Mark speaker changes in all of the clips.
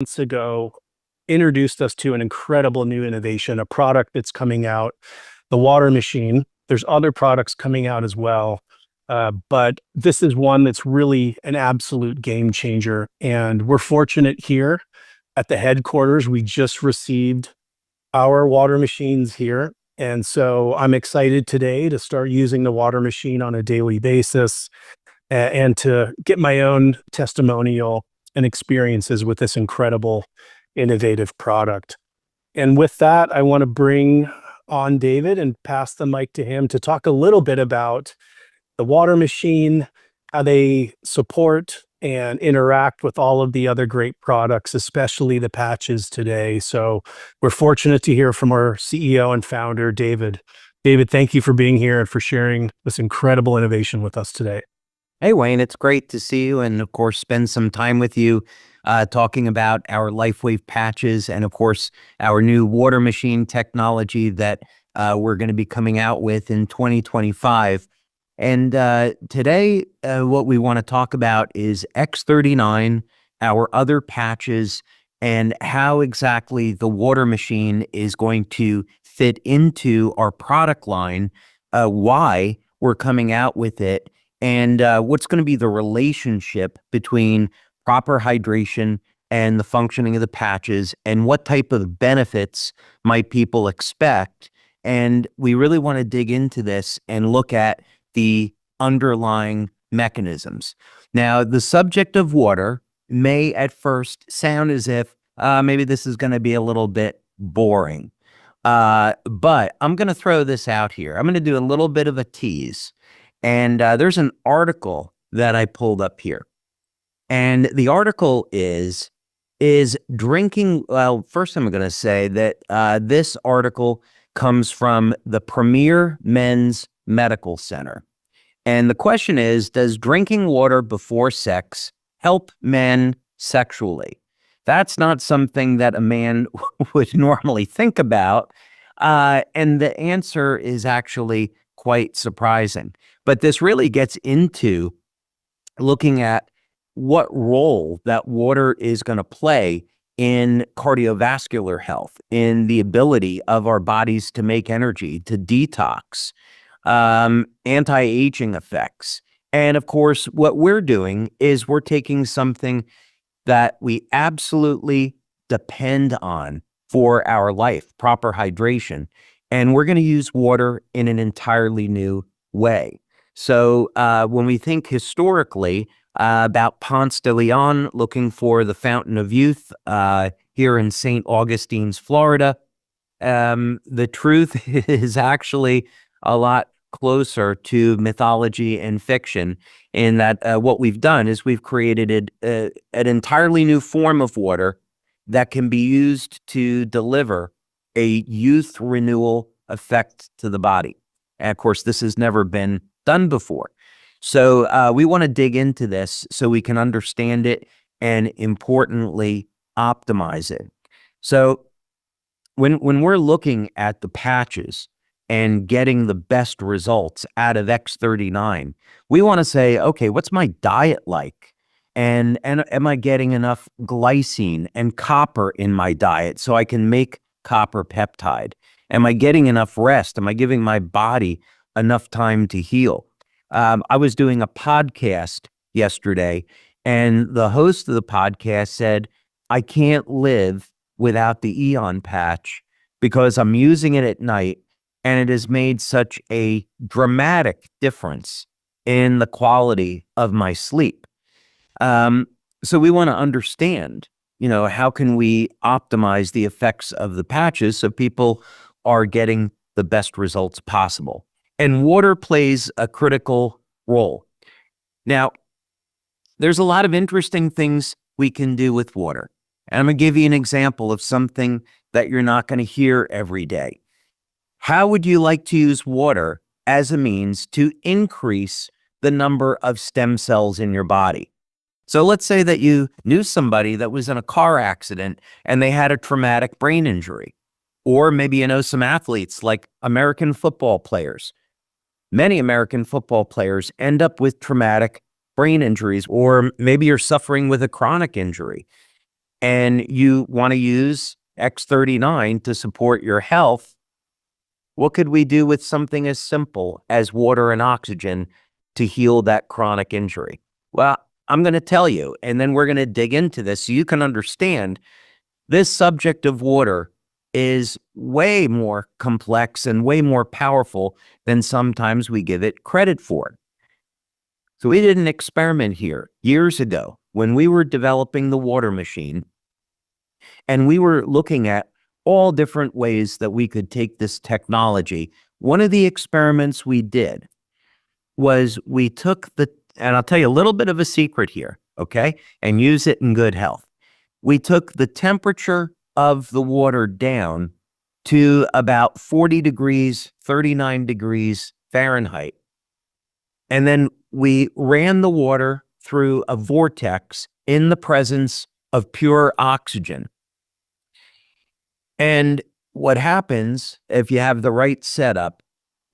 Speaker 1: months ago introduced us to an incredible new innovation, a product that's coming out, the water machine. There's other products coming out as well, but this is one that's really an absolute game changer. And we're fortunate here at the headquarters. We just received our water machines here. And so I'm excited today to start using the water machine on a daily basis and to get my own testimonial and experiences with this incredible, innovative product. And with that, I want to bring on David and pass the mic to him to talk a little bit about the water machine, how they support and interact with all of the other great products, especially the patches today. So we're fortunate to hear from our CEO and founder, David. David, thank you for being here and for sharing this incredible innovation with us today.
Speaker 2: Hey, Wayne, it's great to see you and, of course, spend some time with you talking about our LifeWave patches and, of course, our new water machine technology that we're going to be coming out with in 2025. And today, what we want to talk about is X39, our other patches, and how exactly the water machine is going to fit into our product line, why we're coming out with it, and what's going to be the relationship between proper hydration and the functioning of the patches, and what type of benefits might people expect. And we really want to dig into this and look at the underlying mechanisms. Now, the subject of water may at first sound as if maybe this is going to be a little bit boring. But I'm going to throw this out here. I'm going to do a little bit of a tease. And there's an article that I pulled up here. And the article is drinking, well, first I'm going to say that this article comes from the Premier Men's Medical Center. And the question is, does drinking water before sex help men sexually? That's not something that a man would normally think about. And the answer is actually quite surprising. But this really gets into looking at what role that water is going to play in cardiovascular health, in the ability of our bodies to make energy, to detox, anti-aging effects. And of course, what we're doing is we're taking something that we absolutely depend on for our life, proper hydration, and we're going to use water in an entirely new way. So when we think historically about Ponce de Leon looking for the fountain of youth here in St. Augustine's, Florida, the truth is actually a lot closer to mythology and fiction, in that what we've done is we've created an entirely new form of water that can be used to deliver a youth renewal effect to the body. And of course, this has never been done before. So we want to dig into this so we can understand it and, importantly, optimize it. So when we're looking at the patches and getting the best results out of X39, we want to say, okay, what's my diet like? And am I getting enough glycine and copper in my diet so I can make copper peptide? Am I getting enough rest? Am I giving my body enough time to heal? I was doing a podcast yesterday, and the host of the podcast said, I can't live without the Eon patch because I'm using it at night, and it has made such a dramatic difference in the quality of my sleep. So we want to understand, how can we optimize the effects of the patches so people are getting the best results possible. And water plays a critical role. Now, there's a lot of interesting things we can do with water. And I'm going to give you an example of something that you're not going to hear every day. How would you like to use water as a means to increase the number of stem cells in your body? So let's say that you knew somebody that was in a car accident and they had a traumatic brain injury. Or maybe you know some athletes like American football players. Many American football players end up with traumatic brain injuries, or maybe you're suffering with a chronic injury. and you want to use X39 to support your health, what could we do with something as simple as water and oxygen to heal that chronic injury? Well, I'm going to tell you, and then we're going to dig into this so you can understand this subject of water is way more complex and way more powerful than sometimes we give it credit for. So we did an experiment here years ago when we were developing the water machine, and we were looking at all different ways that we could take this technology. One of the experiments we did was we took and I'll tell you a little bit of a secret here, okay, and use it in good health. We took the temperature of the water down to about 40 degrees, 39 degrees Fahrenheit. And then we ran the water through a vortex in the presence of pure oxygen. And what happens if you have the right setup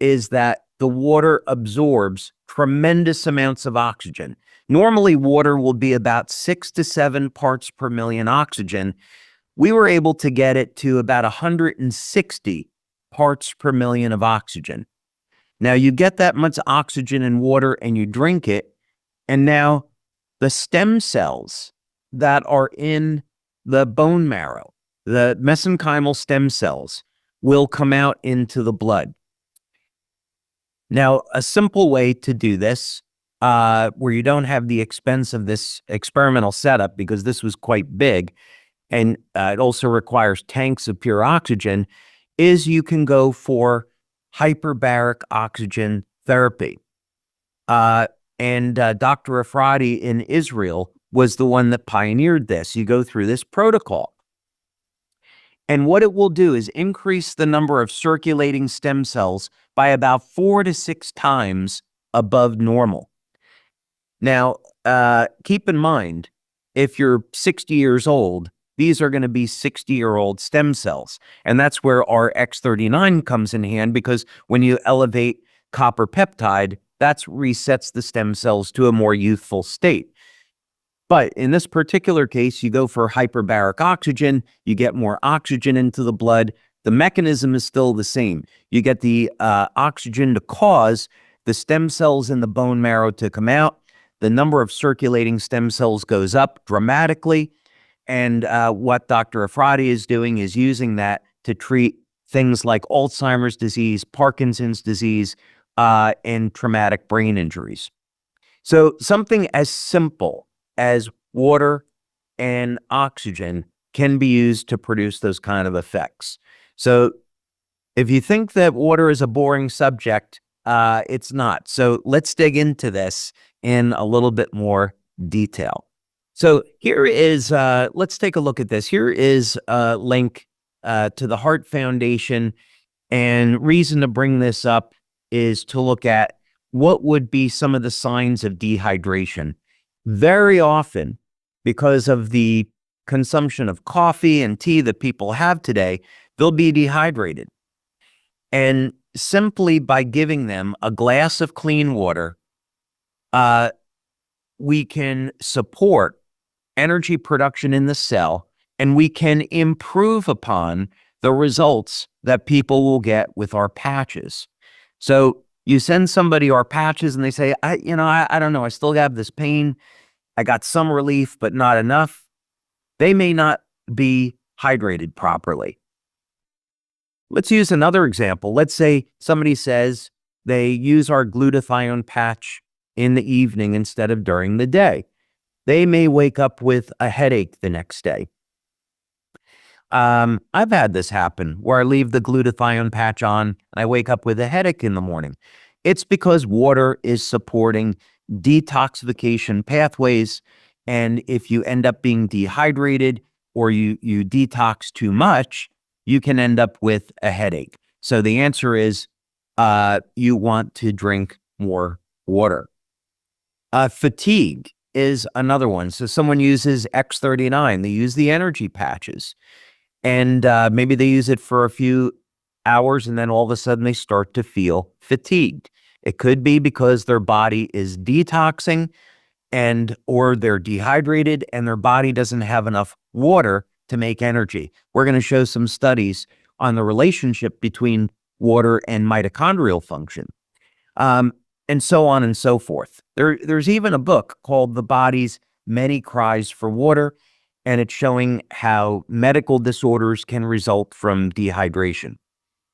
Speaker 2: is that the water absorbs tremendous amounts of oxygen. Normally, water will be about 6 to 7 parts per million oxygen. We were able to get it to about 160 parts per million of oxygen. Now, you get that much oxygen in water and you drink it, and now the stem cells that are in the bone marrow, the mesenchymal stem cells, will come out into the blood. Now, a simple way to do this, where you don't have the expense of this experimental setup, because this was quite big, and it also requires tanks of pure oxygen, is you can go for hyperbaric oxygen therapy. And Dr. Efrati in Israel was the one that pioneered this. You go through this protocol. And what it will do is increase the number of circulating stem cells by about 4 to 6 times above normal. Now, keep in mind, if you're 60 years old, these are going to be 60-year-old stem cells. And that's where our X39 comes in hand, because when you elevate copper peptide, that resets the stem cells to a more youthful state. But in this particular case, you go for hyperbaric oxygen, you get more oxygen into the blood. The mechanism is still the same. You get the oxygen to cause the stem cells in the bone marrow to come out. The number of circulating stem cells goes up dramatically. And what Dr. Efrati is doing is using that to treat things like Alzheimer's disease, Parkinson's disease, and traumatic brain injuries. So something as simple as water and oxygen can be used to produce those kind of effects. So if you think that water is a boring subject, it's not. So let's dig into this in a little bit more detail. So here is, let's take a look at this. Here is a link to the Heart Foundation. And reason to bring this up is to look at what would be some of the signs of dehydration. Very often, because of the consumption of coffee and tea that people have today, they'll be dehydrated. And simply by giving them a glass of clean water, we can support energy production in the cell, and we can improve upon the results that people will get with our patches. So you send somebody our patches and they say, I don't know, I still have this pain. I got some relief, but not enough. They may not be hydrated properly. Let's use another example. Let's say somebody says they use our glutathione patch in the evening instead of during the day. They may wake up with a headache the next day. I've had this happen where I leave the glutathione patch on and I wake up with a headache in the morning. It's because water is supporting detoxification pathways. And if you end up being dehydrated or you detox too much, you can end up with a headache. So the answer is you want to drink more water. Fatigue is another one. So someone uses X39, they use the energy patches, and maybe they use it for a few hours and then all of a sudden they start to feel fatigued. It could be because their body is detoxing or they're dehydrated and their body doesn't have enough water to make energy. We're going to show some studies on the relationship between water and mitochondrial function, and so on and so forth. There's even a book called The Body's Many Cries for Water, and it's showing how medical disorders can result from dehydration.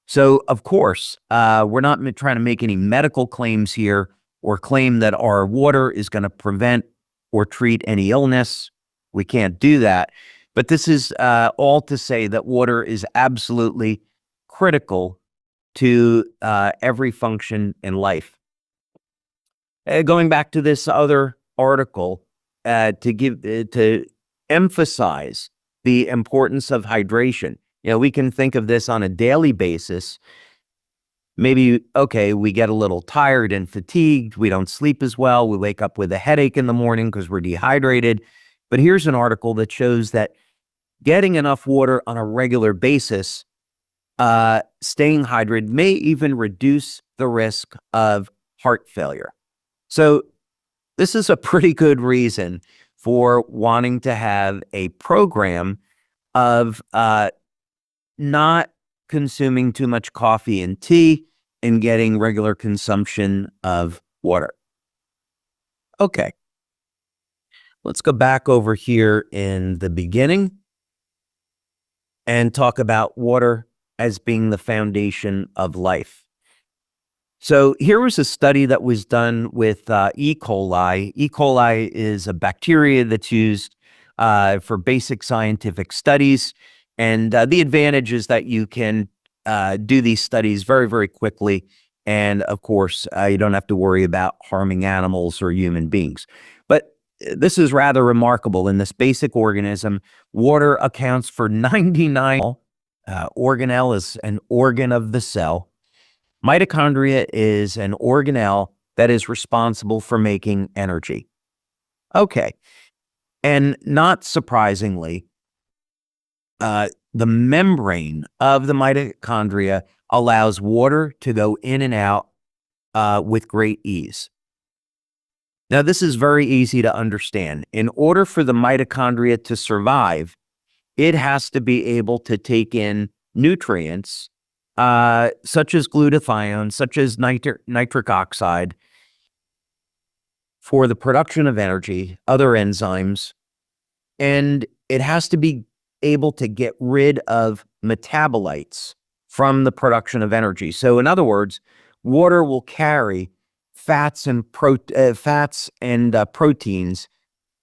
Speaker 2: So, of course, we're not trying to make any medical claims here or claim that our water is going to prevent or treat any illness. We can't do that. But this is all to say that water is absolutely critical to every function in life. Going back to this other article, to emphasize the importance of hydration. We can think of this on a daily basis. Maybe, okay, we get a little tired and fatigued. We don't sleep as well. We wake up with a headache in the morning because we're dehydrated. But here's an article that shows that getting enough water on a regular basis, staying hydrated, may even reduce the risk of heart failure. So this is a pretty good reason for wanting to have a program of not consuming too much coffee and tea and getting regular consumption of water. Okay, let's go back over here in the beginning and talk about water as being the foundation of life. So here was a study that was done with E. coli. E. coli is a bacteria that's used for basic scientific studies. And the advantage is that you can do these studies very, very quickly. And of course, you don't have to worry about harming animals or human beings. But this is rather remarkable. In this basic organism, water accounts for 99. Organelle is an organ of the cell. Mitochondria is an organelle that is responsible for making energy. Okay. And not surprisingly, the membrane of the mitochondria allows water to go in and out with great ease. Now, this is very easy to understand. In order for the mitochondria to survive, it has to be able to take in nutrients such as glutathione, such as nitric oxide, for the production of energy, other enzymes, and it has to be able to get rid of metabolites from the production of energy. So in other words, water will carry fats and proteins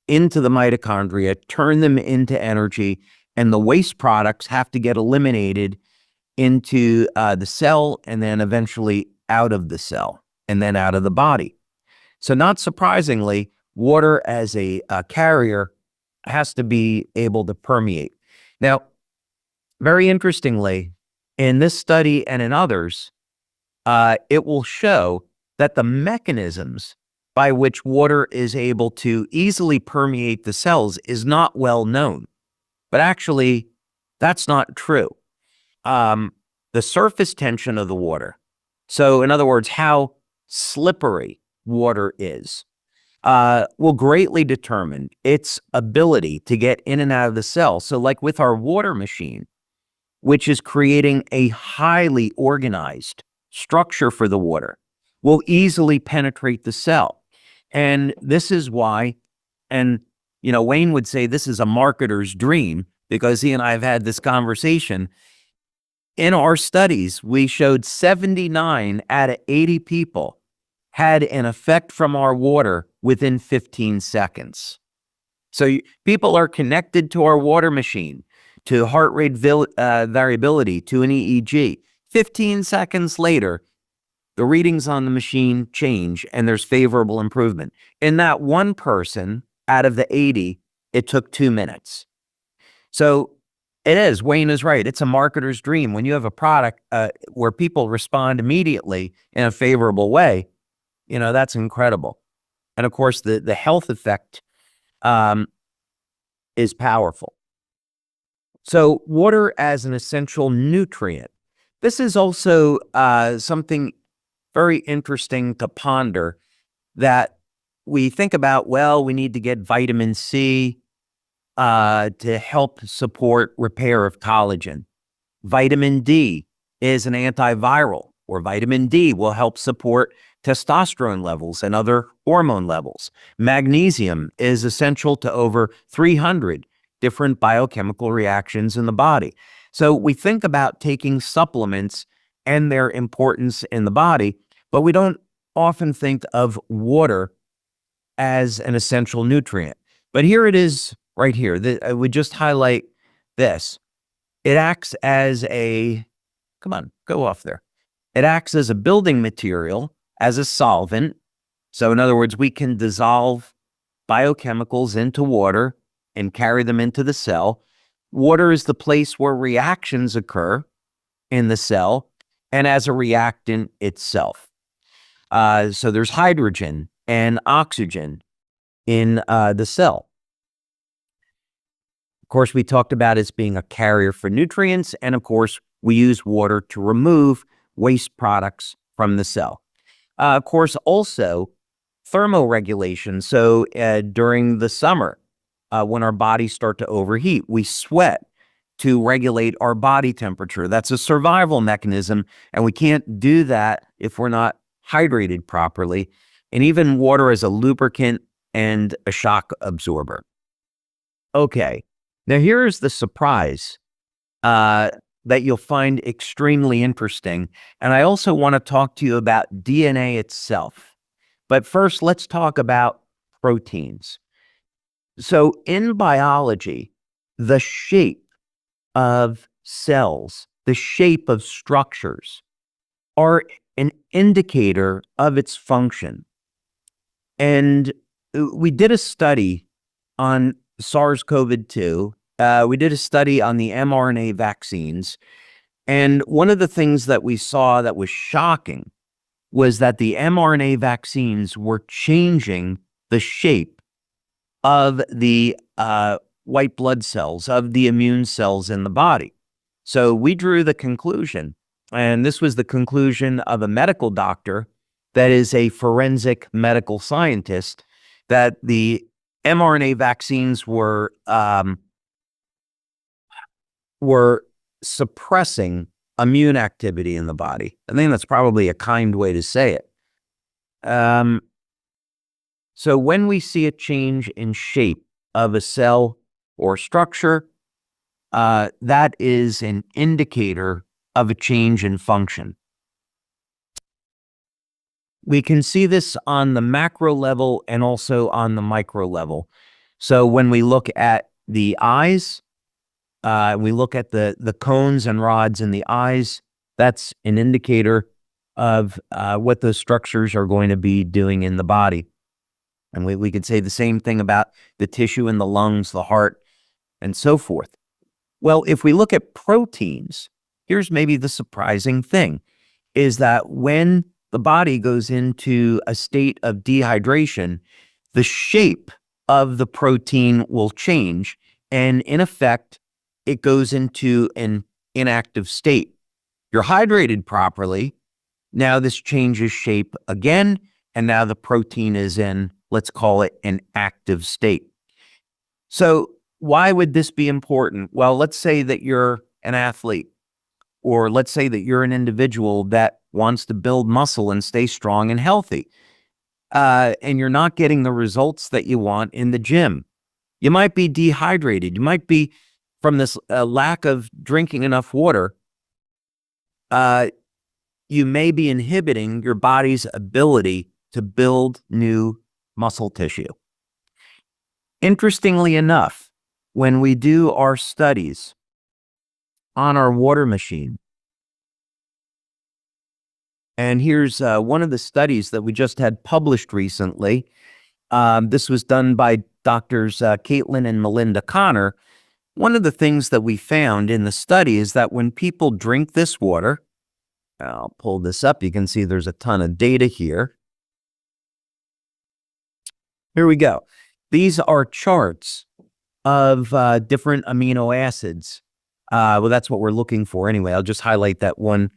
Speaker 2: into the mitochondria, turn them into energy, and the waste products have to get eliminated into the cell and then eventually out of the cell and then out of the body. So not surprisingly, water as a carrier has to be able to permeate. Now, very interestingly, in this study and in others, it will show that the mechanisms by which water is able to easily permeate the cells is not well known. But actually, that's not true. The surface tension of the water, so in other words, how slippery water is, will greatly determine its ability to get in and out of the cell. So like with our water machine, which is creating a highly organized structure for the water, will easily penetrate the cell. And this is why, and Wayne would say this is a marketer's dream, because he and I have had this conversation. In our studies, we showed 79 out of 80 people had an effect from our water within 15 seconds. So people are connected to our water machine, to heart rate variability, to an EEG. 15 seconds later, the readings on the machine change and there's favorable improvement. In that one person out of the 80, it took 2 minutes. So it is, Wayne is right. It's a marketer's dream. When you have a product where people respond immediately in a favorable way, that's incredible. And of course, the health effect is powerful. So water as an essential nutrient. This is also something very interesting to ponder, that we think about, well, we need to get vitamin C to help support repair of collagen. Vitamin D is an antiviral, or vitamin D will help support testosterone levels and other hormone levels. Magnesium is essential to over 300 different biochemical reactions in the body. So we think about taking supplements and their importance in the body, but we don't often think of water as an essential nutrient. But here it is right here. I would just highlight this. It acts as a, come on, go off there. It acts as a building material, as a solvent. So in other words, we can dissolve biochemicals into water and carry them into the cell. Water is the place where reactions occur in the cell and as a reactant itself. So there's hydrogen and oxygen in the cell. Of course, we talked about it being a carrier for nutrients, and of course, we use water to remove waste products from the cell. Of course, also thermoregulation. So during the summer, when our bodies start to overheat, we sweat to regulate our body temperature. That's a survival mechanism, and we can't do that if we're not hydrated properly. And even water as a lubricant and a shock absorber. Okay, now here's the surprise that you'll find extremely interesting. And I also want to talk to you about DNA itself. But first, let's talk about proteins. So in biology, the shape of cells, the shape of structures are an indicator of its function. And we did a study on SARS-CoV-2. We did a study on the mRNA vaccines. And one of the things that we saw that was shocking was that the mRNA vaccines were changing the shape of the white blood cells, of the immune cells in the body. So we drew the conclusion, and this was the conclusion of a medical doctor that is a forensic medical scientist, that the mRNA vaccines were suppressing immune activity in the body. I think that's probably a kind way to say it. So when we see a change in shape of a cell or structure, that is an indicator of a change in function. We can see this on the macro level and also on the micro level. So when we look at the eyes, we look at the cones and rods in the eyes, that's an indicator of what those structures are going to be doing in the body. And we could say the same thing about the tissue in the lungs, the heart, and so forth. Well, if we look at proteins, here's maybe the surprising thing, is that when the body goes into a state of dehydration, the shape of the protein will change, and in effect, it goes into an inactive state. You're hydrated properly, now this changes shape again, and now the protein is in, let's call it, an active state. So why would this be important? Well, let's say that you're an athlete, or let's say that you're an individual that wants to build muscle and stay strong and healthy, and you're not getting the results that you want in the gym. You might be dehydrated. You might be, from this lack of drinking enough water, you may be inhibiting your body's ability to build new muscle tissue. Interestingly enough, when we do our studies on our water machine, and here's one of the studies that we just had published recently. This was done by Doctors Caitlin and Melinda Connor. One of the things that we found in the study is that when people drink this water, I'll pull this up. You can see there's a ton of data here. Here we go. These are charts of different amino acids. Well, that's what we're looking for anyway. I'll just highlight that one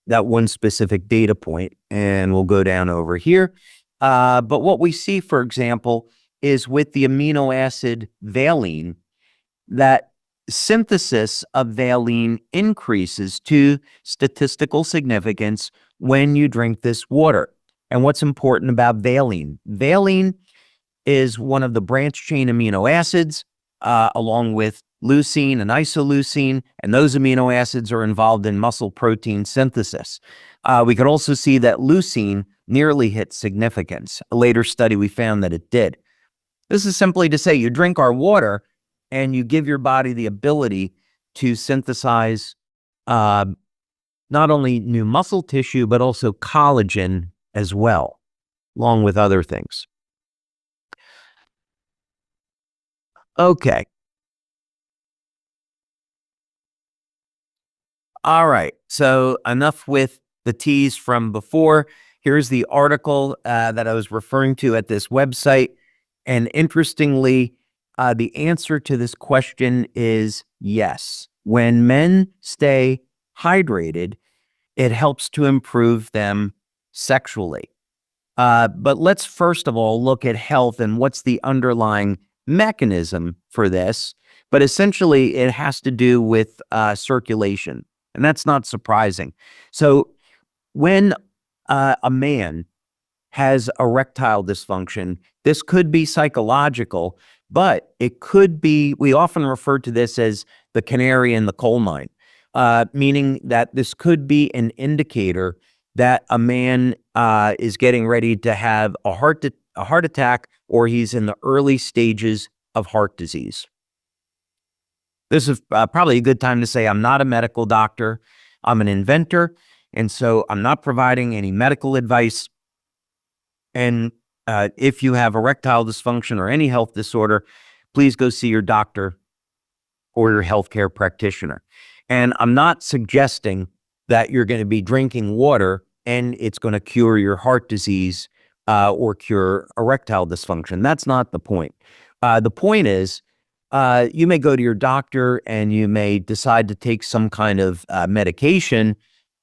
Speaker 2: that one specific data point, and we'll go down over here. But what we see, for example, is with the amino acid valine, that synthesis of valine increases to statistical significance when you drink this water. And what's important about valine? Valine is one of the branch chain amino acids, along with leucine and isoleucine, and those amino acids are involved in muscle protein synthesis. We could also see that leucine nearly hit significance. A later study, we found that it did. This is simply to say you drink our water and you give your body the ability to synthesize not only new muscle tissue, but also collagen as well, along with other things. Okay. All right. So enough with the tease from before. Here's the article that I was referring to at this website. And interestingly, the answer to this question is yes. When men stay hydrated, it helps to improve them sexually. But let's first of all look at health and what's the underlying mechanism for this. But essentially, it has to do with circulation. And that's not surprising. So when a man has erectile dysfunction, this could be psychological, but it could be, we often refer to this as the canary in the coal mine, meaning that this could be an indicator that a man is getting ready to have a heart attack, or he's in the early stages of heart disease. This is probably a good time to say I'm not a medical doctor. I'm an inventor, and so I'm not providing any medical advice. And if you have erectile dysfunction or any health disorder, please go see your doctor or your healthcare practitioner. And I'm not suggesting that you're going to be drinking water and it's going to cure your heart disease or cure erectile dysfunction. That's not the point. The point is, you may go to your doctor and you may decide to take some kind of medication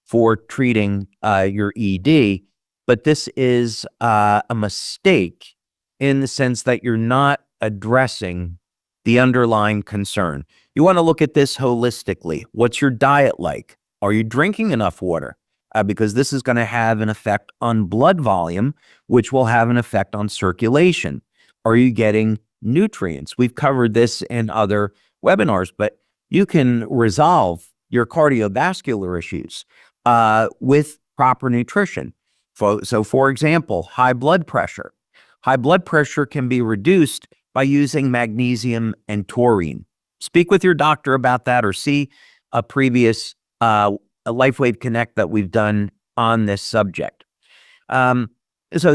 Speaker 2: for treating your ED, but this is a mistake in the sense that you're not addressing the underlying concern. You want to look at this holistically. What's your diet like? Are you drinking enough water? Because this is going to have an effect on blood volume, which will have an effect on circulation. Are you getting nutrients? We've covered this in other webinars, but you can resolve your cardiovascular issues with proper nutrition. So for example, high blood pressure. High blood pressure can be reduced by using magnesium and taurine. Speak with your doctor about that, or see a previous LifeWave Connect that we've done on this subject. So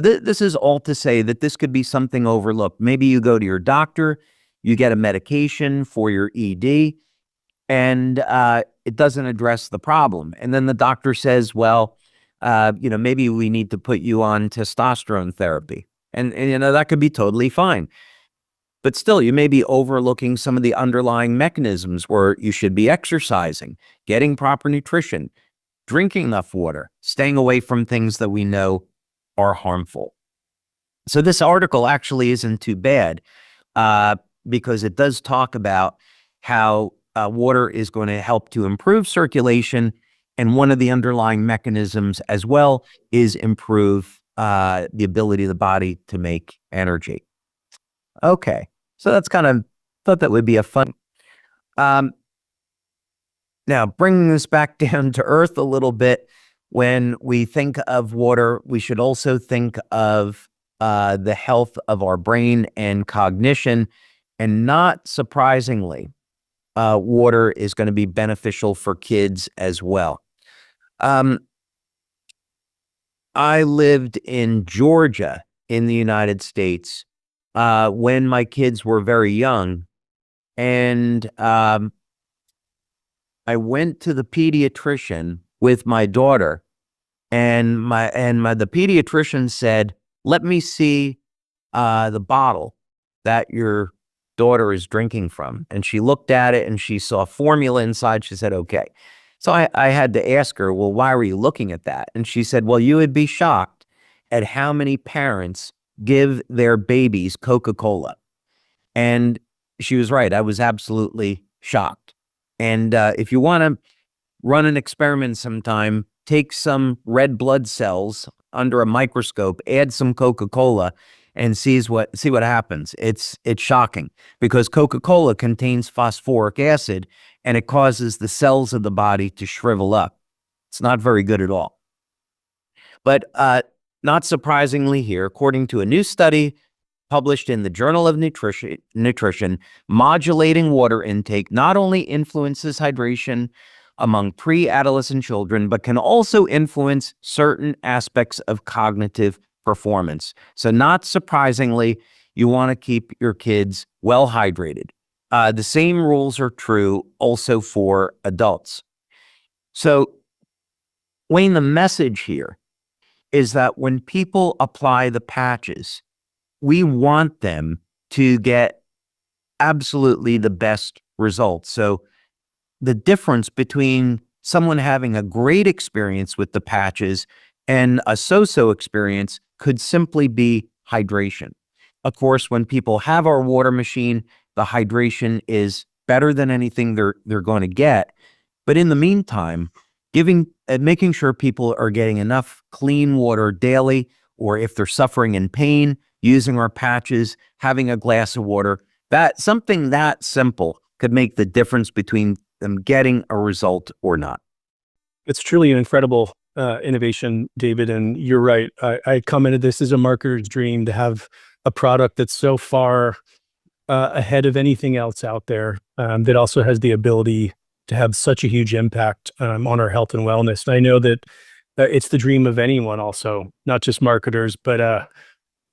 Speaker 2: this is all to say that this could be something overlooked. Maybe you go to your doctor, you get a medication for your ED, and it doesn't address the problem. And then the doctor says, well, maybe we need to put you on testosterone therapy. And that could be totally fine. But still, you may be overlooking some of the underlying mechanisms where you should be exercising, getting proper nutrition, drinking enough water, staying away from things that we know are harmful. So this article actually isn't too bad because it does talk about how water is going to help to improve circulation, and one of the underlying mechanisms as well is improve the ability of the body to make energy. Okay, so that's kind of, thought that would be a fun. Now, bringing this back down to earth a little bit, when we think of water, we should also think of the health of our brain and cognition. And not surprisingly, water is going to be beneficial for kids as well. I lived in Georgia in the United States when my kids were very young, and I went to the pediatrician with my daughter, and the pediatrician said, "Let me see the bottle that your daughter is drinking from." And she looked at it and she saw formula inside. She said, "Okay." So I had to ask her, well, why were you looking at that? And she said, well, you would be shocked at how many parents give their babies Coca-Cola. And she was right. I was absolutely shocked. And if you want to run an experiment sometime, take some red blood cells under a microscope, add some Coca-Cola, and see what happens. It's shocking because Coca-Cola contains phosphoric acid, and it causes the cells of the body to shrivel up. It's not very good at all. But not surprisingly here, according to a new study published in the Journal of Nutrition, modulating water intake not only influences hydration among pre-adolescent children, but can also influence certain aspects of cognitive performance. So not surprisingly, you want to keep your kids well hydrated. The same rules are true also for adults. So, Wayne, the message here is that when people apply the patches, we want them to get absolutely the best results. So the difference between someone having a great experience with the patches and a so-so experience could simply be hydration. Of course, when people have our water machine, the hydration is better than anything they're going to get. But in the meantime, making sure people are getting enough clean water daily, or if they're suffering in pain, using our patches, having a glass of water, something that simple could make the difference between them getting a result or not.
Speaker 1: It's truly an incredible innovation, David. And you're right. I commented this is a marketer's dream to have a product that's so far ahead of anything else out there that also has the ability to have such a huge impact on our health and wellness. And I know that it's the dream of anyone also, not just marketers, but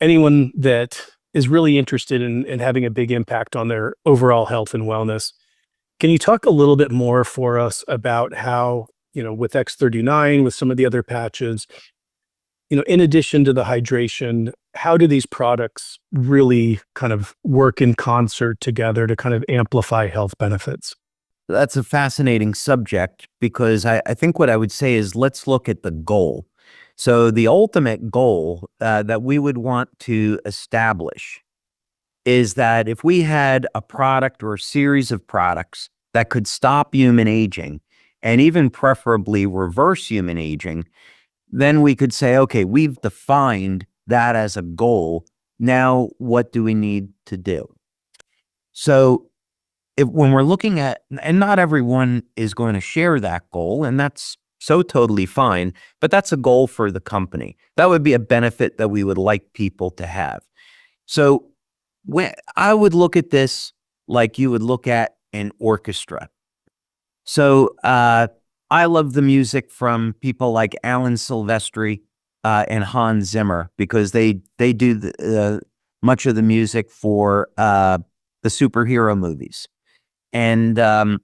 Speaker 1: anyone that is really interested in having a big impact on their overall health and wellness. Can you talk a little bit more for us about how, with X39, with some of the other patches, in addition to the hydration, how do these products really kind of work in concert together to kind of amplify health benefits?
Speaker 2: That's a fascinating subject because I think what I would say is let's look at the goal. So the ultimate goal that we would want to establish is that if we had a product or a series of products that could stop human aging and even preferably reverse human aging, then we could say, okay, we've defined that as a goal. Now, what do we need to do? So when we're looking at, and not everyone is going to share that goal, and that's so totally fine, but that's a goal for the company. That would be a benefit that we would like people to have. So I would look at this like you would look at an orchestra. So I love the music from people like Alan Silvestri and Hans Zimmer because they do much of the music for the superhero movies. And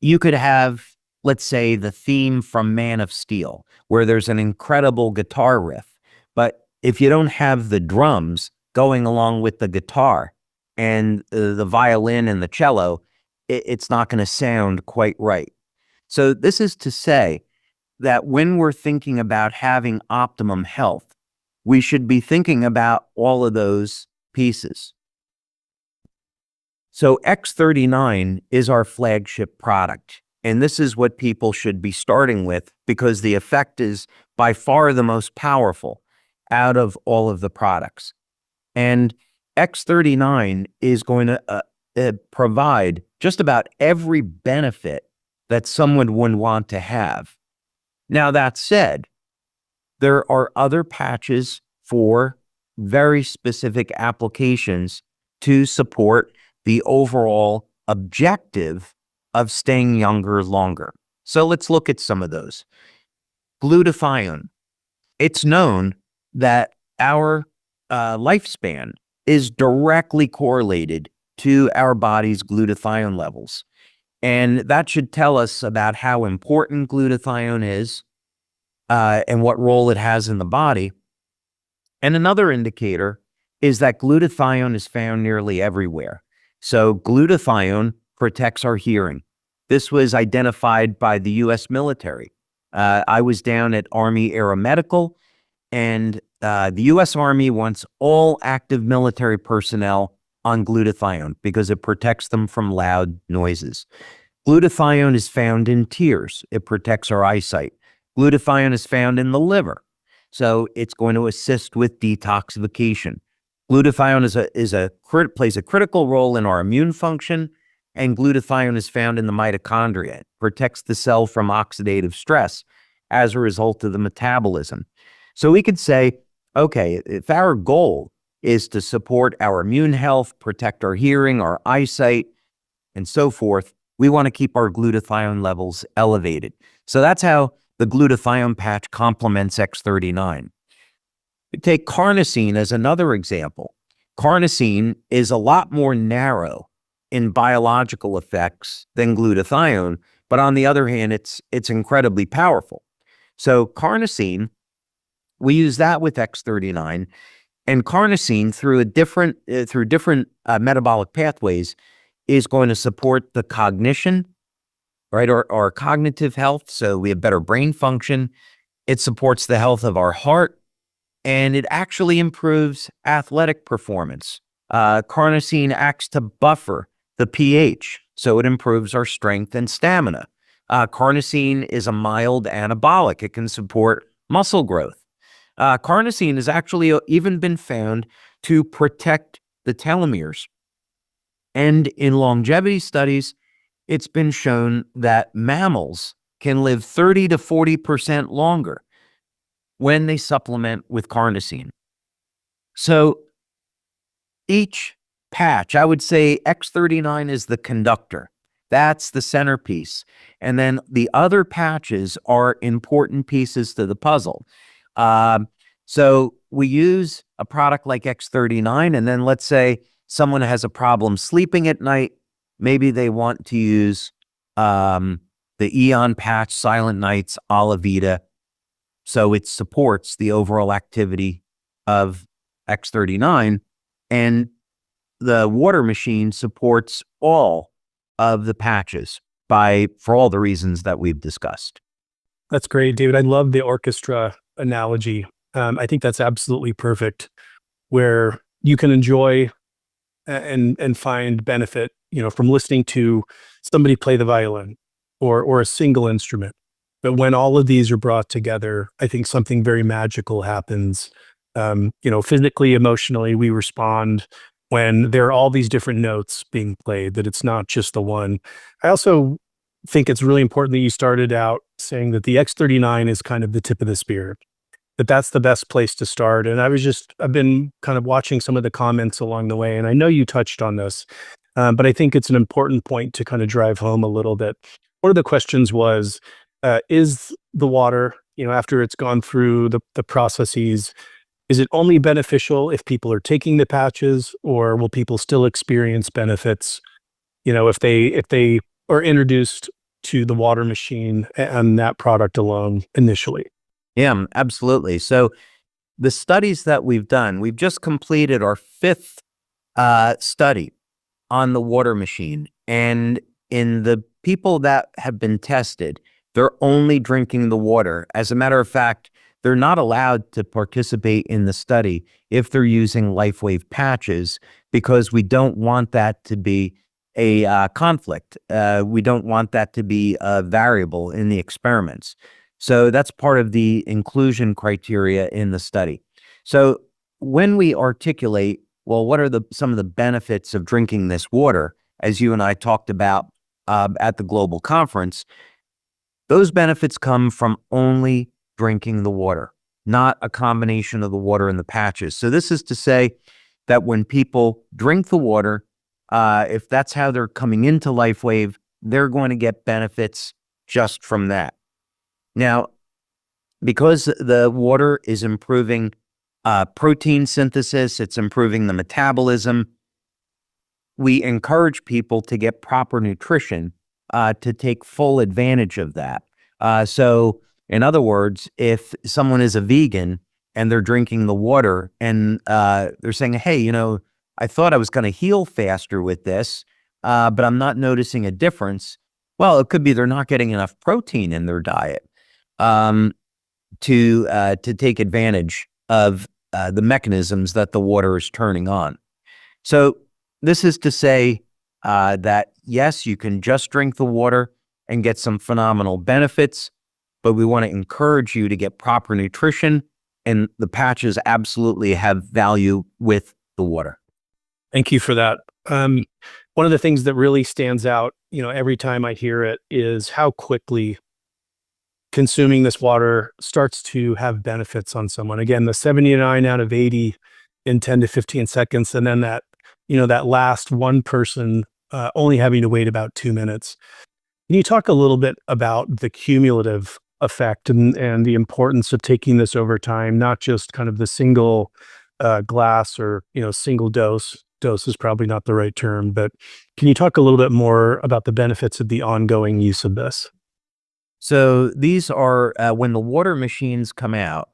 Speaker 2: you could have, let's say, the theme from Man of Steel, where there's an incredible guitar riff. But if you don't have the drums going along with the guitar and the violin and the cello, it's not going to sound quite right. So this is to say that when we're thinking about having optimum health, we should be thinking about all of those pieces. So X39 is our flagship product, and this is what people should be starting with because the effect is by far the most powerful out of all of the products. And X39 is going to provide just about every benefit that someone would want to have. Now, that said, there are other patches for very specific applications to support the overall objective of staying younger longer. So let's look at some of those. Glutathione. It's known that our lifespan is directly correlated to our body's glutathione levels. And that should tell us about how important glutathione is and what role it has in the body. And another indicator is that glutathione is found nearly everywhere. So glutathione protects our hearing. This was identified by the U.S. military. I was down at Army Aeromedical, and the U.S. Army wants all active military personnel on glutathione because it protects them from loud noises. Glutathione is found in tears. It protects our eyesight. Glutathione is found in the liver, so it's going to assist with detoxification. Glutathione plays a critical role in our immune function, and glutathione is found in the mitochondria. It protects the cell from oxidative stress as a result of the metabolism. So we could say, okay, if our goal is to support our immune health, protect our hearing, our eyesight, and so forth, we want to keep our glutathione levels elevated. So that's how the glutathione patch complements X39. We take carnosine as another example. Carnosine is a lot more narrow in biological effects than glutathione, but on the other hand, it's incredibly powerful. So carnosine, we use that with X39, and carnosine through different metabolic pathways is going to support the cognition, right, our cognitive health. So we have better brain function. It supports the health of our heart, and it actually improves athletic performance. Carnosine acts to buffer the pH, so it improves our strength and stamina. Carnosine is a mild anabolic. It can support muscle growth. Carnosine has actually even been found to protect the telomeres. And in longevity studies, it's been shown that mammals can live 30 to 40% longer when they supplement with carnosine. So each patch, I would say X39 is the conductor. That's the centerpiece. And then the other patches are important pieces to the puzzle. So we use a product like X39, and then let's say someone has a problem sleeping at night. Maybe they want to use the Eon patch, Silent Nights, Alavita. So it supports the overall activity of X39, and the water machine supports all of the patches for all the reasons that we've discussed.
Speaker 1: That's great, David. I love the orchestra analogy. I think that's absolutely perfect, where you can enjoy and find benefit, from listening to somebody play the violin or a single instrument. But when all of these are brought together, I think something very magical happens. Physically, emotionally, we respond when there are all these different notes being played, that it's not just the one. I also think it's really important that you started out saying that the X39 is kind of the tip of the spear, that's the best place to start. And I've been kind of watching some of the comments along the way, and I know you touched on this, but I think it's an important point to kind of drive home a little bit. One of the questions was, is the water, after it's gone through the processes, is it only beneficial if people are taking the patches, or will people still experience benefits, if they are introduced to the water machine and that product alone initially?
Speaker 2: Yeah, absolutely. So the studies that we've done, we've just completed our 5th study on the water machine. And in the people that have been tested, they're only drinking the water. As a matter of fact, they're not allowed to participate in the study if they're using LifeWave patches, because we don't want that to be a conflict. We don't want that to be a variable in the experiments. So that's part of the inclusion criteria in the study. So when we articulate, well, what are some of the benefits of drinking this water, as you and I talked about at the global conference, those benefits come from only drinking the water, not a combination of the water and the patches. So this is to say that when people drink the water, if that's how they're coming into LifeWave, they're going to get benefits just from that. Now, because the water is improving protein synthesis, it's improving the metabolism, we encourage people to get proper nutrition to take full advantage of that. So in other words, if someone is a vegan and they're drinking the water and they're saying, hey, I thought I was going to heal faster with this, but I'm not noticing a difference. Well, it could be they're not getting enough protein in their diet um, to take advantage of the mechanisms that the water is turning on. So this is to say that yes, you can just drink the water and get some phenomenal benefits, but we want to encourage you to get proper nutrition, and the patches absolutely have value with the water.
Speaker 1: Thank you for that. One of the things that really stands out, every time I hear it is how quickly consuming this water starts to have benefits on someone. Again, the 79 out of 80 in 10 to 15 seconds, and then that last one person only having to wait about 2 minutes. Can you talk a little bit about the cumulative effect and the importance of taking this over time, not just kind of the single glass or single dose? Dose is probably not the right term, but can you talk a little bit more about the benefits of the ongoing use of this?
Speaker 2: So these are when the water machines come out,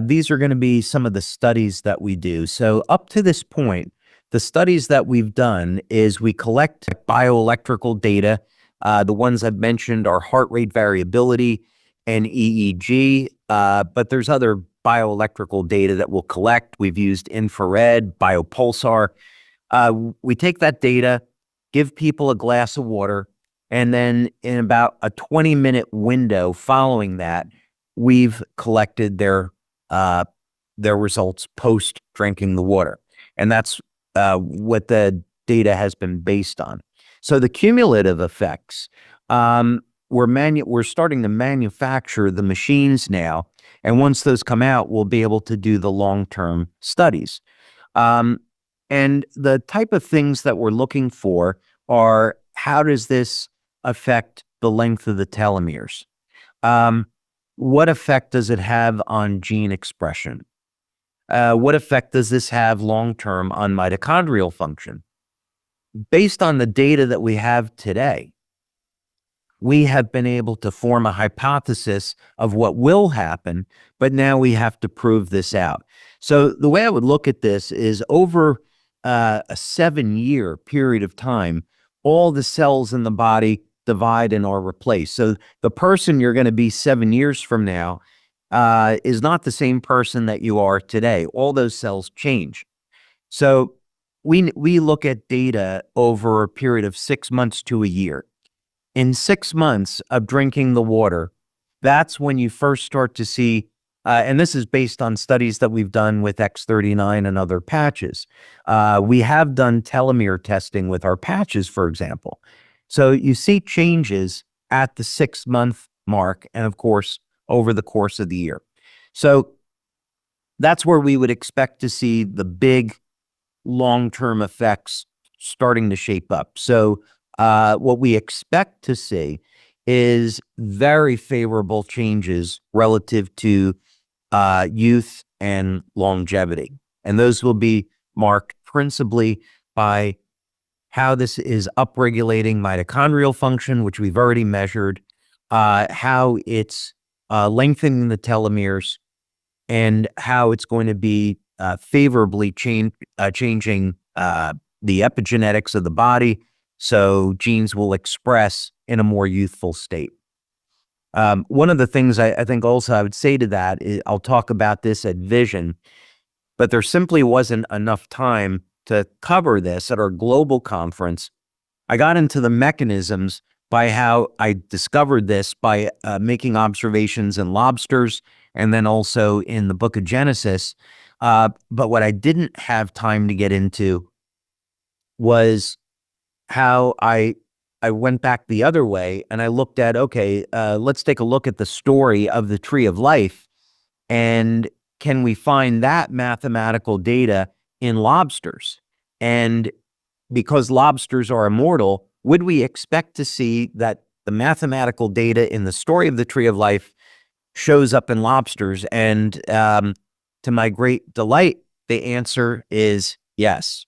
Speaker 2: these are going to be some of the studies that we do. So up to this point, the studies that we've done is we collect bioelectrical data. The ones I've mentioned are heart rate variability and EEG, but there's other bioelectrical data that we'll collect. We've used infrared, biopulsar. We take that data, give people a glass of water, and then in about a 20-minute window following that, we've collected their results post drinking the water. And that's what the data has been based on. So the cumulative effects, we're starting to manufacture the machines now. And once those come out, we'll be able to do the long-term studies. And the type of things that we're looking for are, how does this affect the length of the telomeres? What effect does it have on gene expression? What effect does this have long-term on mitochondrial function? Based on the data that we have today, we have been able to form a hypothesis of what will happen, but now we have to prove this out. So the way I would look at this is over a 7-year period of time, all the cells in the body divide and are replaced. So the person you're going to be 7 years from now is not the same person that you are today. All those cells change. So we look at data over a period of 6 months to a year. In 6 months of drinking the water, that's when you first start to see, and this is based on studies that we've done with X39 and other patches. We have done telomere testing with our patches, for example. So you see changes at the 6-month mark, and of course, over the course of the year. So that's where we would expect to see the big long-term effects starting to shape up. So what we expect to see is very favorable changes relative to youth and longevity. And those will be marked principally by how this is upregulating mitochondrial function, which we've already measured, how it's lengthening the telomeres, and how it's going to be favorably changing the epigenetics of the body, so genes will express in a more youthful state. One of the things I think also I would say to that is, I'll talk about this at Vision, but there simply wasn't enough time to cover this at our global conference. I got into the mechanisms by how I discovered this by making observations in lobsters and then also in the book of Genesis. But what I didn't have time to get into was how I went back the other way and I looked at, okay, let's take a look at the story of the tree of life, and can we find that mathematical data in lobsters? And because lobsters are immortal, would we expect to see that the mathematical data in the story of the tree of life shows up in lobsters? And to my great delight, the answer is yes.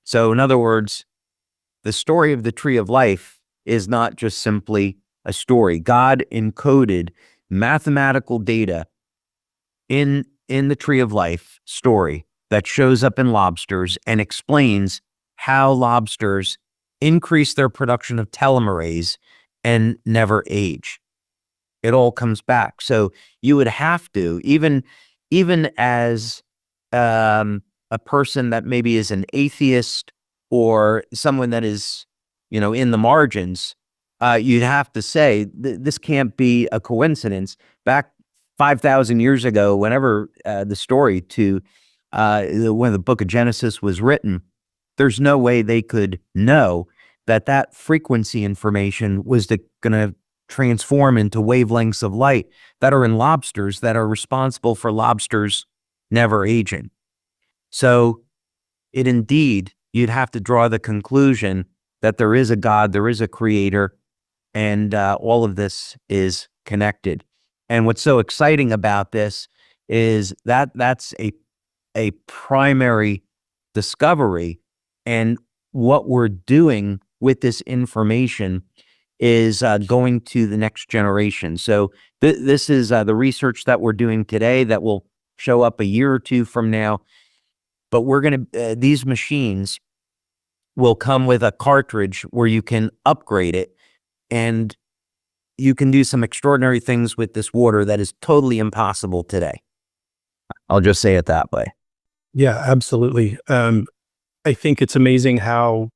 Speaker 2: So in other words, the story of the tree of life is not just simply a story. God encoded mathematical data in the tree of life story that shows up in lobsters and explains how lobsters increase their production of telomerase and never age. It all comes back. So you would have to, even as a person that maybe is an atheist or someone that is, in the margins, you'd have to say this can't be a coincidence. Back 5,000 years ago, whenever the story to when the book of Genesis was written, there's no way they could know that frequency information was going to transform into wavelengths of light that are in lobsters that are responsible for lobsters never aging. So you'd have to draw the conclusion that there is a God, there is a creator, and all of this is connected. And what's so exciting about this is that that's a primary discovery, and what we're doing with this information is going to the next generation. So this is the research that we're doing today that will show up a year or two from now. But we're going to, these machines will come with a cartridge where you can upgrade it, and you can do some extraordinary things with this water that is totally impossible today. I'll just say it that way.
Speaker 1: Yeah, absolutely. I think it's amazing how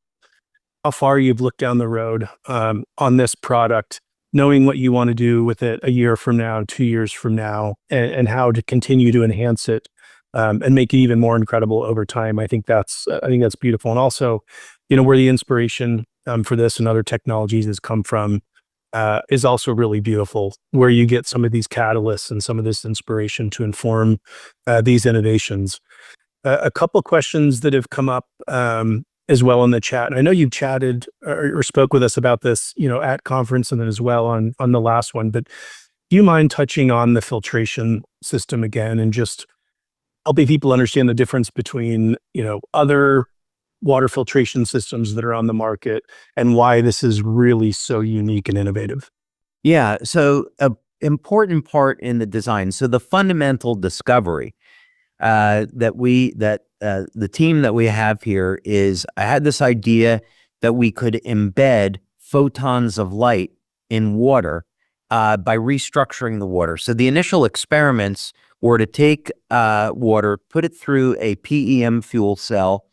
Speaker 1: far you've looked down the road on this product, knowing what you want to do with it a year from now, 2 years from now, and how to continue to enhance it and make it even more incredible over time. I think that's beautiful. And also, where the inspiration for this and other technologies has come from is also really beautiful, where you get some of these catalysts and some of this inspiration to inform these innovations. A couple questions that have come up as well in the chat. And I know you've chatted or spoke with us about this, at conference and then as well on the last one, but do you mind touching on the filtration system again and just helping people understand the difference between, other water filtration systems that are on the market and why this is really so unique and innovative?
Speaker 2: Yeah. So an important part in the design. So the fundamental discovery the team that we have here is, I had this idea that we could embed photons of light in water by restructuring the water. So the initial experiments were to take water, put it through a PEM fuel cell,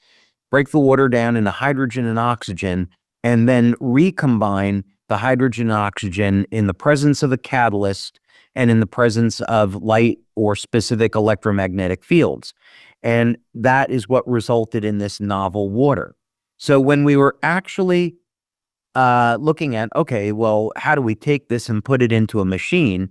Speaker 2: break the water down into hydrogen and oxygen, and then recombine the hydrogen and oxygen in the presence of a catalyst and in the presence of light or specific electromagnetic fields. And that is what resulted in this novel water. So when we were actually looking at, okay, well, how do we take this and put it into a machine?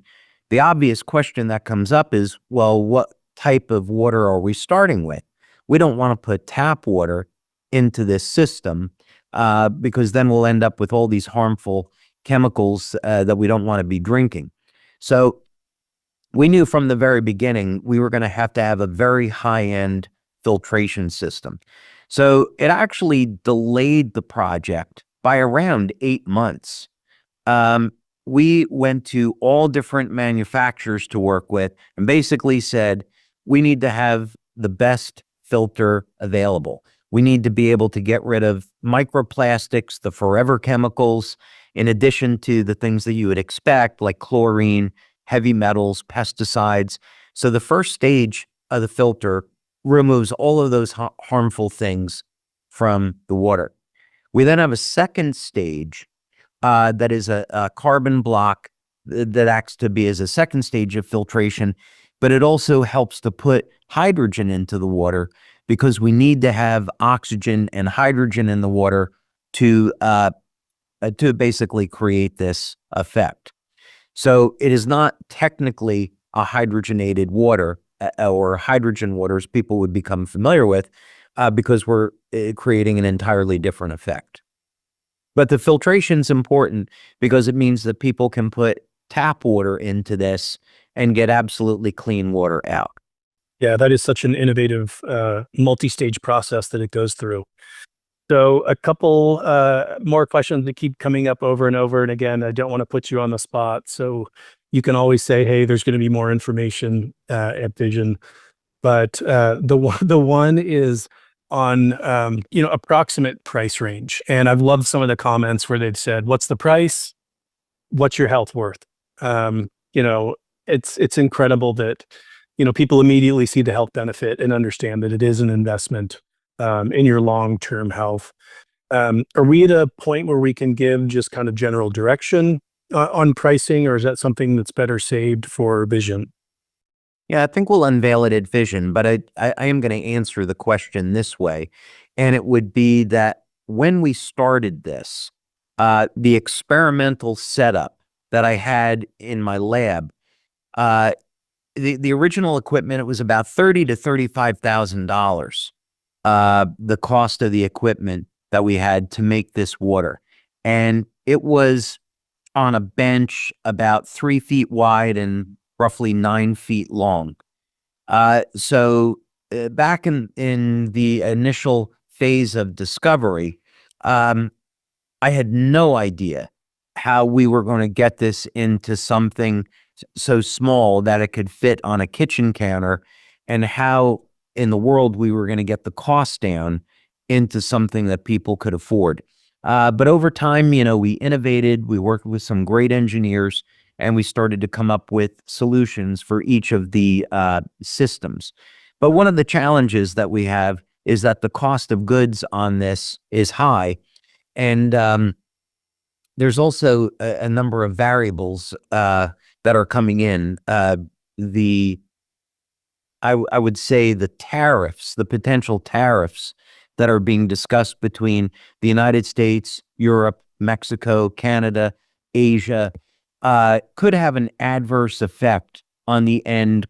Speaker 2: The obvious question that comes up is, well, what type of water are we starting with? We don't want to put tap water into this system because then we'll end up with all these harmful chemicals that we don't want to be drinking. So we knew from the very beginning we were going to have a very high-end filtration system. So it actually delayed the project by around 8 months. We went to all different manufacturers to work with and basically said, we need to have the best filter available. We need to be able to get rid of microplastics, the forever chemicals, in addition to the things that you would expect, like chlorine, heavy metals, pesticides. So the first stage of the filter removes all of those harmful things from the water. We then have a second stage that is a carbon block that acts to be as a second stage of filtration, but it also helps to put hydrogen into the water because we need to have oxygen and hydrogen in the water to basically create this effect. So it is not technically a hydrogenated water or hydrogen water as people would become familiar with because we're creating an entirely different effect. But the filtration is important because it means that people can put tap water into this and get absolutely clean water out.
Speaker 1: Yeah, that is such an innovative multi-stage process that it goes through. So a couple more questions that keep coming up over and over. And again, I don't want to put you on the spot. So you can always say, hey, there's going to be more information at Vision. But the one is on approximate price range. And I've loved some of the comments where they've said, what's the price? what's your health worth? You know, it's incredible that, you know, people immediately see the health benefit and understand that it is an investment in your long-term health. Are we at a point where we can give just kind of general direction on pricing, or is that something that's better saved for vision?
Speaker 2: Yeah, I think we'll unveil it at Vision, but I am going to answer the question this way. And it would be that when we started this, the experimental setup that I had in my lab, uh, the original equipment, it was about $30,000 to $35,000, the cost of the equipment that we had to make this water. And it was on a bench about 3 feet wide and roughly 9 feet long. Back in the initial phase of discovery, I had no idea how we were going to get this into something so small that it could fit on a kitchen counter, and how in the world we were going to get the cost down into something that people could afford. But over time, you know, we innovated, we worked with some great engineers, and we started to come up with solutions for each of the systems. But one of the challenges that we have is that the cost of goods on this is high. And there's also a number of variables that are coming in. I would say the tariffs, the potential tariffs that are being discussed between the United States, Europe, Mexico, Canada, Asia, could have an adverse effect on the end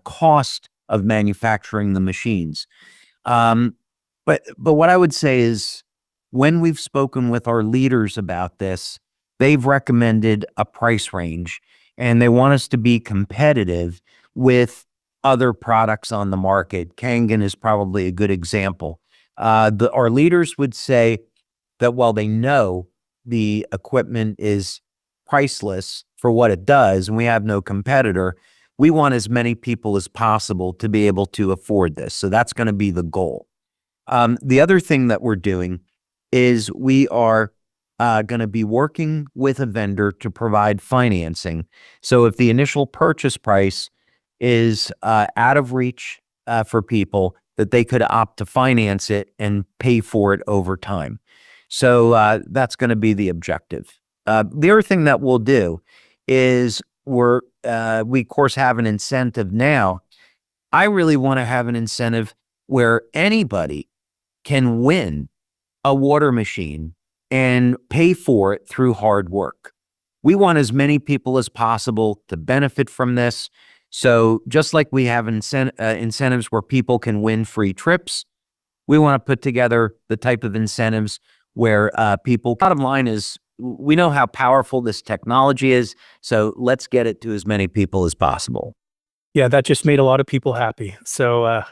Speaker 2: cost of manufacturing the machines. But what I would say is, when we've spoken with our leaders about this, they've recommended a price range, and they want us to be competitive with other products on the market. Kangen is probably a good example. Our leaders would say that while they know the equipment is priceless for what it does, and we have no competitor, we want as many people as possible to be able to afford this. So that's going to be the goal. The other thing that we're doing is we are going to be working with a vendor to provide financing. So if the initial purchase price is out of reach for people, that they could opt to finance it and pay for it over time. So that's going to be the objective. The other thing that we'll do is we of course have an incentive now. I really want to have an incentive where anybody can win a water machine and pay for it through hard work. We want as many people as possible to benefit from this. So just like we have incentives where people can win free trips, we want to put together the type of incentives where people, bottom line is, we know how powerful this technology is, so let's get it to as many people as possible.
Speaker 1: Yeah, that just made a lot of people happy. So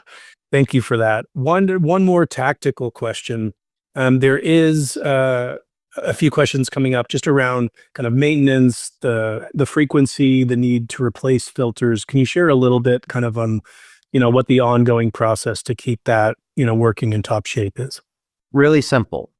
Speaker 1: thank you for that. One more tactical question. There is a few questions coming up just around kind of maintenance, the frequency, the need to replace filters. Can you share a little bit kind of on, you know, what the ongoing process to keep that, you know, working in top shape is?
Speaker 2: Really simple.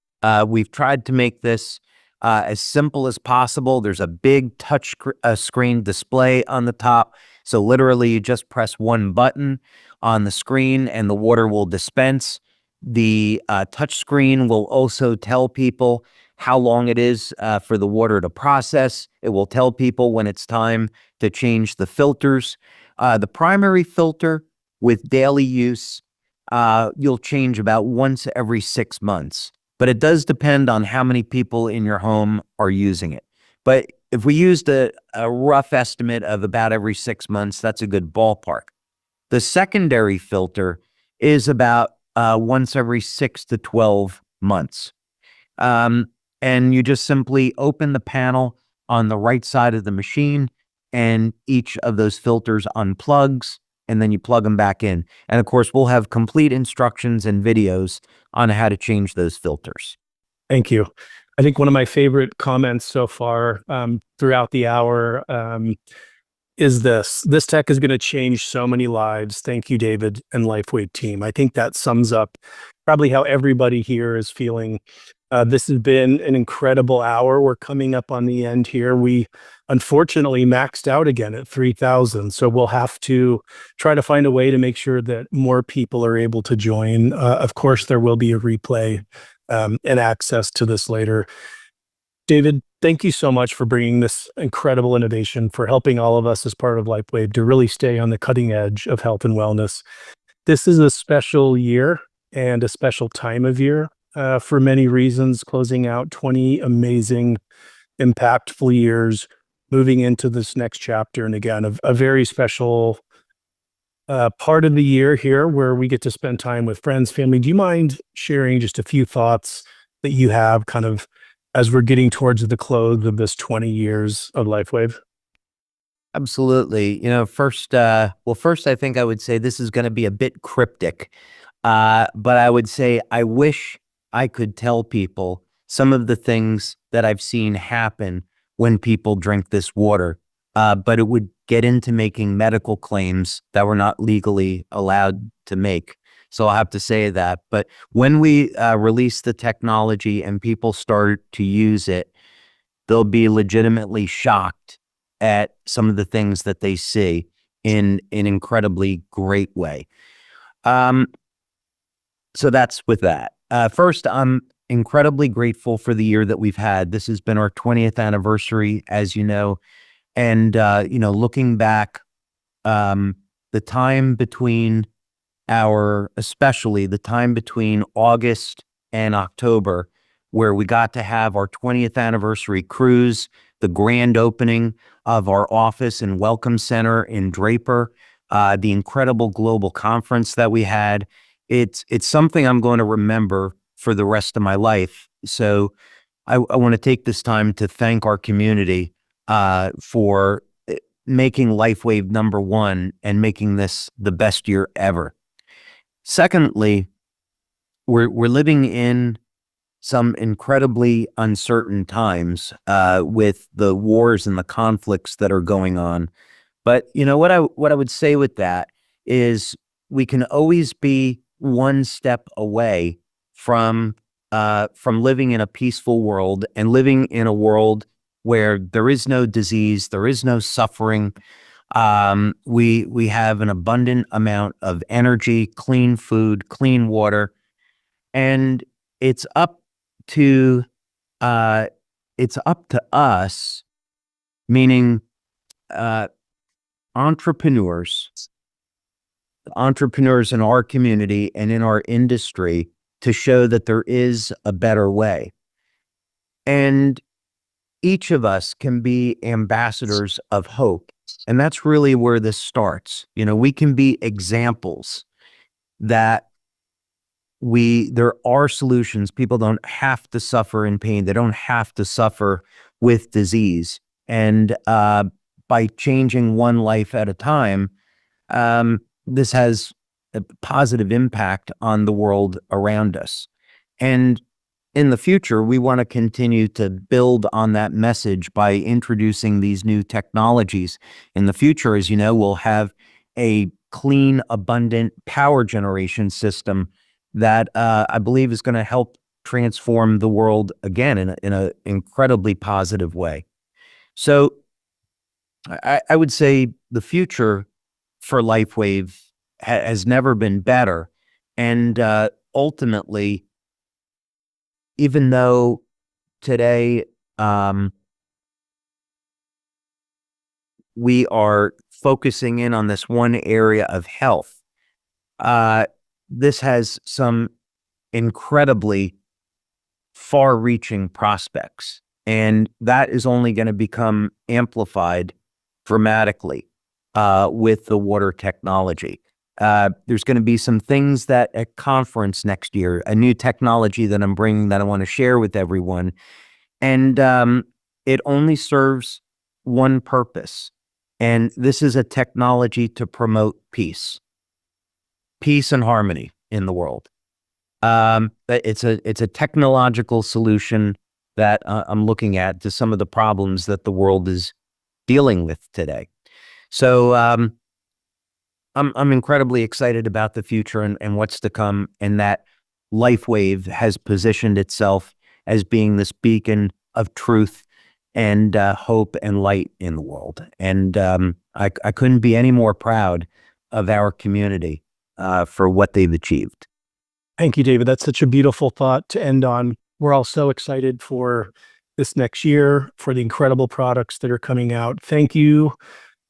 Speaker 2: We've tried to make this as simple as possible. There's a big touch screen display on the top. So literally you just press one button on the screen and the water will dispense. The touch screen will also tell people how long it is for the water to process. It will tell people when it's time to change the filters. The primary filter with daily use, you'll change about once every 6 months. But it does depend on how many people in your home are using it. But if we used a rough estimate of about every 6 months, that's a good ballpark. The secondary filter is about once every 6 to 12 months. And you just simply open the panel on the right side of the machine, and each of those filters unplugs, and then you plug them back in. And of course, we'll have complete instructions and videos on how to change those filters.
Speaker 1: Thank you. I think one of my favorite comments so far throughout the hour is this tech is going to change so many lives. Thank you, David and LifeWave team. I think that sums up probably how everybody here is feeling This has been an incredible hour. We're coming up on the end here. We unfortunately maxed out again at 3,000. So we'll have to try to find a way to make sure that more people are able to join. Of course, there will be a replay and access to this later. David, thank you so much for bringing this incredible innovation, for helping all of us as part of LifeWave to really stay on the cutting edge of health and wellness. This is a special year and a special time of year for many reasons, closing out 20 amazing, impactful years, moving into this next chapter. And again, a very special part of the year here where we get to spend time with friends, family. Do you mind sharing just a few thoughts that you have kind of as we're getting towards the close of this 20 years of LifeWave?
Speaker 2: Absolutely. First, I think I would say this is going to be a bit cryptic, but I would say I wish I could tell people some of the things that I've seen happen when people drink this water, but it would get into making medical claims that we're not legally allowed to make. So I'll have to say that. But when we release the technology and people start to use it, they'll be legitimately shocked at some of the things that they see in an incredibly great way. So that's with that. First, I'm incredibly grateful for the year that we've had. This has been our 20th anniversary, as you know. And, looking back, the time between especially the time between August and October, where we got to have our 20th anniversary cruise, the grand opening of our office and welcome center in Draper, the incredible global conference that we had. It's something I'm going to remember for the rest of my life. So I want to take this time to thank our community for making LifeWave #1 and making this the best year ever. Secondly, we're living in some incredibly uncertain times with the wars and the conflicts that are going on. But what I would say with that is we can always be one step away from living in a peaceful world and living in a world where there is no disease, there is no suffering. We have an abundant amount of energy, clean food, clean water, and it's up to us, meaning entrepreneurs in our community and in our industry, to show that there is a better way. And each of us can be ambassadors of hope. And that's really where this starts. We can be examples that there are solutions. People don't have to suffer in pain. They don't have to suffer with disease. And by changing one life at a time, this has a positive impact on the world around us. And in the future, we want to continue to build on that message by introducing these new technologies. In the future, as you know, we'll have a clean, abundant power generation system that I believe is going to help transform the world again in an incredibly positive way. So I would say the future for LifeWave has never been better. And ultimately, even though today we are focusing in on this one area of health, this has some incredibly far-reaching prospects, and that is only going to become amplified dramatically with the water technology. There's going to be some things that at conference next year, a new technology that I'm bringing that I want to share with everyone, and it only serves one purpose, and this is a technology to promote peace and harmony in the world. It's a technological solution that I'm looking at to some of the problems that the world is dealing with today. So I'm incredibly excited about the future and what's to come, and that LifeWave has positioned itself as being this beacon of truth and hope and light in the world. And I couldn't be any more proud of our community for what they've achieved.
Speaker 1: Thank you, David. That's such a beautiful thought to end on. We're all so excited for this next year, for the incredible products that are coming out. Thank you,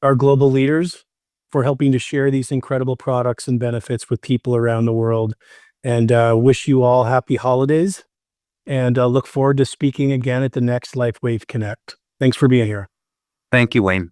Speaker 1: our global leaders, for helping to share these incredible products and benefits with people around the world. And wish you all happy holidays, and look forward to speaking again at the next LifeWave Connect. Thanks for being here.
Speaker 2: Thank you, Wayne.